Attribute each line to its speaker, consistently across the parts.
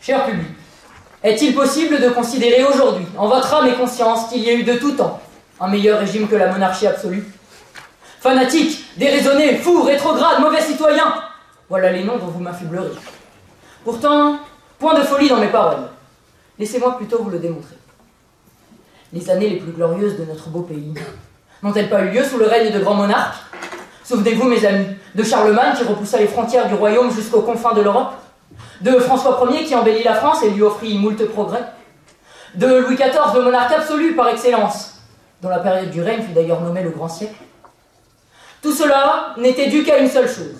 Speaker 1: Cher public, est-il possible de considérer aujourd'hui, en votre âme et conscience, qu'il y ait eu de tout temps un meilleur régime que la monarchie absolue? Fanatique, déraisonné, fou, rétrograde, mauvais citoyen, voilà les noms dont vous m'affublerez. Pourtant, point de folie dans mes paroles. Laissez-moi plutôt vous le démontrer. Les années les plus glorieuses de notre beau pays n'ont-elles pas eu lieu sous le règne de grands monarques? Souvenez-vous, mes amis, de Charlemagne qui repoussa les frontières du royaume jusqu'aux confins de l'Europe, de François Ier qui embellit la France et lui offrit moult progrès, de Louis XIV, le monarque absolu par excellence, dont la période du règne fut d'ailleurs nommée le Grand Siècle. Tout cela n'était dû qu'à une seule chose,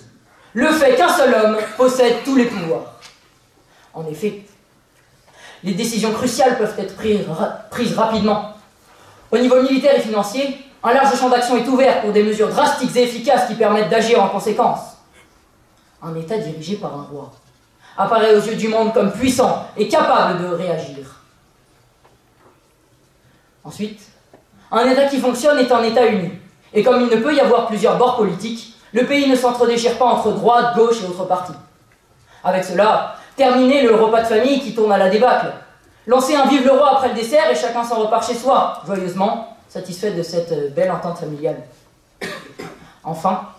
Speaker 1: le fait qu'un seul homme possède tous les pouvoirs. En effet, les décisions cruciales peuvent être prises rapidement. Au niveau militaire et financier, un large champ d'action est ouvert pour des mesures drastiques et efficaces qui permettent d'agir en conséquence. Un État dirigé par un roi apparaît aux yeux du monde comme puissant et capable de réagir. Ensuite, un État qui fonctionne est un État uni. Et comme il ne peut y avoir plusieurs bords politiques, le pays ne s'entre-déchire pas entre droite, gauche et autres partis. Avec cela, terminer le repas de famille qui tourne à la débâcle. Lancer un vive le roi après le dessert et chacun s'en repart chez soi, joyeusement, satisfait de cette belle entente familiale. Enfin,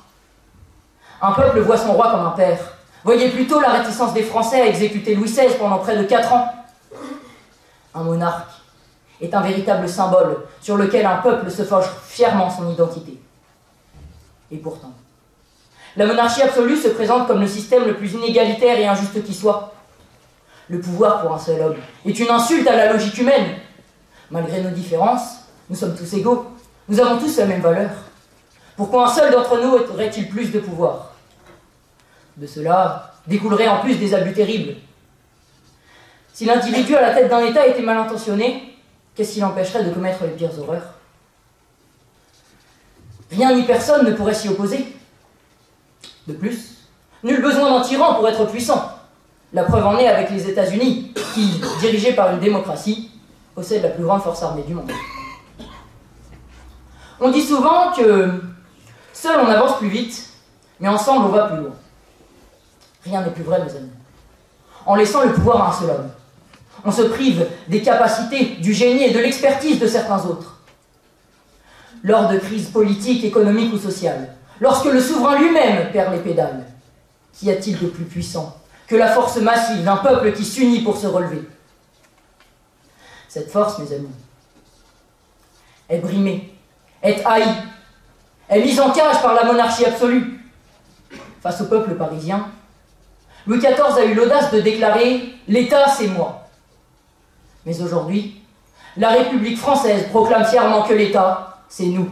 Speaker 1: un peuple voit son roi comme un père. Voyez plutôt la réticence des Français à exécuter Louis XVI pendant près de 4 ans. Un monarque est un véritable symbole sur lequel un peuple se forge fièrement son identité. Et pourtant, la monarchie absolue se présente comme le système le plus inégalitaire et injuste qui soit. Le pouvoir pour un seul homme est une insulte à la logique humaine. Malgré nos différences, nous sommes tous égaux. Nous avons tous la même valeur. Pourquoi un seul d'entre nous aurait-il plus de pouvoir? De cela découlerait en plus des abus terribles. Si l'individu à la tête d'un État était mal intentionné, qu'est-ce qui l'empêcherait de commettre les pires horreurs? Rien ni personne ne pourrait s'y opposer. De plus, nul besoin d'un tyran pour être puissant. La preuve en est avec les États-Unis, qui, dirigés par une démocratie, possèdent la plus grande force armée du monde. On dit souvent que seul on avance plus vite, mais ensemble on va plus loin. Rien n'est plus vrai, mes amis. En laissant le pouvoir à un seul homme, on se prive des capacités, du génie et de l'expertise de certains autres. Lors de crises politiques, économiques ou sociales, lorsque le souverain lui-même perd les pédales, qu'y a-t-il de plus puissant que la force massive d'un peuple qui s'unit pour se relever? Cette force, mes amis, est brimée, est haïe, est mise en cage par la monarchie absolue. Face au peuple parisien, Louis XIV a eu l'audace de déclarer « L'État, c'est moi ». Mais aujourd'hui, la République française proclame fièrement que l'État, c'est nous.